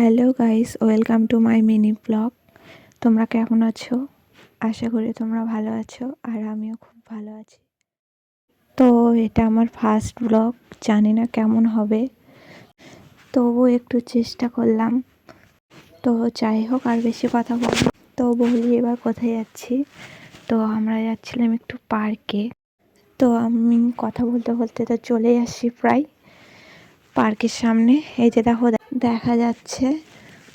Hello guys, welcome to my mini blog. তোমরা কেমন আছো? আশা করি তোমরা ভালো আছো, আর আমিও খুব ভালো আছি। তো এটা আমার ফার্স্ট ব্লগ, জানি না কেমন হবে, তবু একটু চেষ্টা করলাম। তো যাই হোক, আর বেশি কথা বলি তো বলি এবার কোথায় যাচ্ছি। তো আমরা যাচ্ছিলাম একটু পার্কে। তো আমি কথা বলতে বলতে তো চলেই আসছি প্রায় পার্কের সামনে। এই যে দেখো, দেখা যাচ্ছে।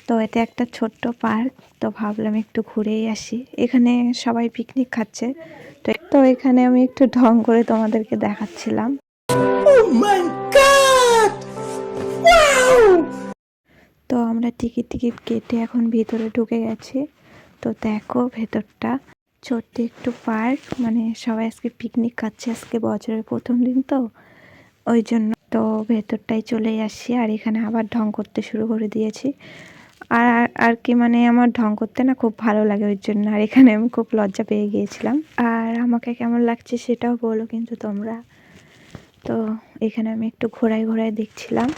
তো এটা একটা ছোট্ট পার্ক। তো ভাবলাম একটু ঘুরেই আসি। এখানে সবাই পিকনিক খাচ্ছে। তো এখানে আমি একটু ঢং করে তোমাদেরকে দেখাচ্ছিলাম। তো আমরা টিকিট কেটে এখন ভিতরে ঢুকে গেছি। তো দেখো ভেতরটা ছোট্ট একটু পার্ক, মানে সবাই আজকে পিকনিক খাচ্ছে, আজকে বছরের প্রথম দিন তো ওই জন্য। তো ভেতরটাই চলে আসি, আর এখানে আবার ঢং করতে শুরু করে দিয়েছি। আর আর কি, মানে আমার ঢং করতে না খুব ভালো লাগে, ওই জন্য। আর এখানে আমি খুব লজ্জা পেয়ে গিয়েছিলাম। আর আমাকে কেমন লাগছে সেটাও বলো কিন্তু তোমরা। তো এখানে আমি একটু ঘোরায় দেখছিলাম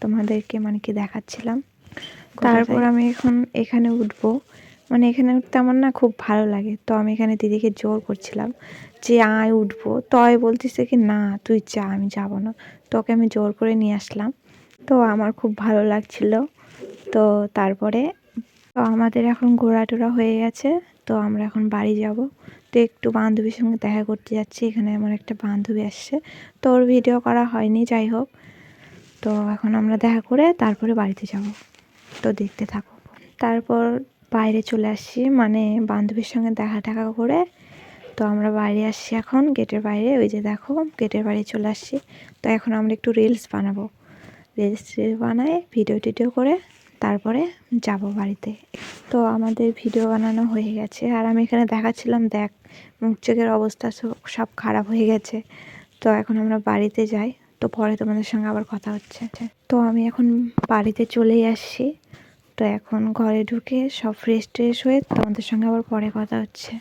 তোমাদেরকে, মানে কি দেখাচ্ছিলাম। তারপর আমি এখন এখানে উঠবো, মানে এখানে উঠতে আমার না খুব ভালো লাগে। তো আমি এখানে দিদিকে জোর করছিলাম যে আয় উঠবো, তো বলতেছে কি না তুই যা, আমি যাবো না। তোকে আমি জোর করে নিয়ে আসলাম। তো আমার খুব ভালো লাগছিল। তো তারপরে তো আমাদের এখন ঘোরাটোরা হয়ে গেছে। তো আমরা এখন বাড়ি যাব। তো একটু বান্ধবীর সঙ্গে দেখা করতে যাচ্ছি। এখানে আমার একটা বান্ধবী আসছে, তো ওর ভিডিও করা হয়নি, যাই হোক। তো এখন আমরা দেখা করে তারপরে বাড়িতে যাব। তো দেখতে থাকো। তারপর বাইরে চলে আসছি, মানে বান্ধবীর সঙ্গে দেখা করে। তো আমরা বাইরে আসছি এখন, গেটের বাইরে। ওই যে দেখো, গেটের বাইরে চলে আসছি। তো এখন আমরা একটু রিলস বানাবো। রিলস বানায় ভিডিও করে তারপরে যাব বাড়িতে। তো আমাদের ভিডিও বানানো হয়ে গেছে, আর আমি এখানে দেখাচ্ছিলাম দেখ মুখ চোখের অবস্থা সব খারাপ হয়ে গেছে। তো এখন আমরা বাড়িতে যাই। তো পরে তোমাদের সঙ্গে আবার কথা হচ্ছে। তো আমি এখন বাড়িতে চলেই আসছি। তো এখন ঘরে ঢুকে সব ফ্রেশ হয়ে তোমাদের সঙ্গে আবার পরে কথা হচ্ছে।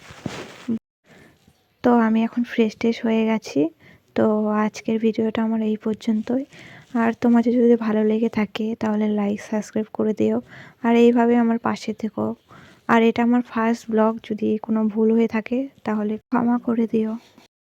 তো আমি এখন ফ্রেশ হয়ে গেছি। তো আজকের ভিডিওটা আমার এই পর্যন্তই। আর তোমাদের যদি ভালো লেগে থাকে তাহলে লাইক সাবস্ক্রাইব করে দিও, আর এইভাবে আমার পাশে থেকো। আর এটা আমার ফার্স্ট ব্লগ, যদি কোনো ভুল হয়ে থাকে তাহলে ক্ষমা করে দিও।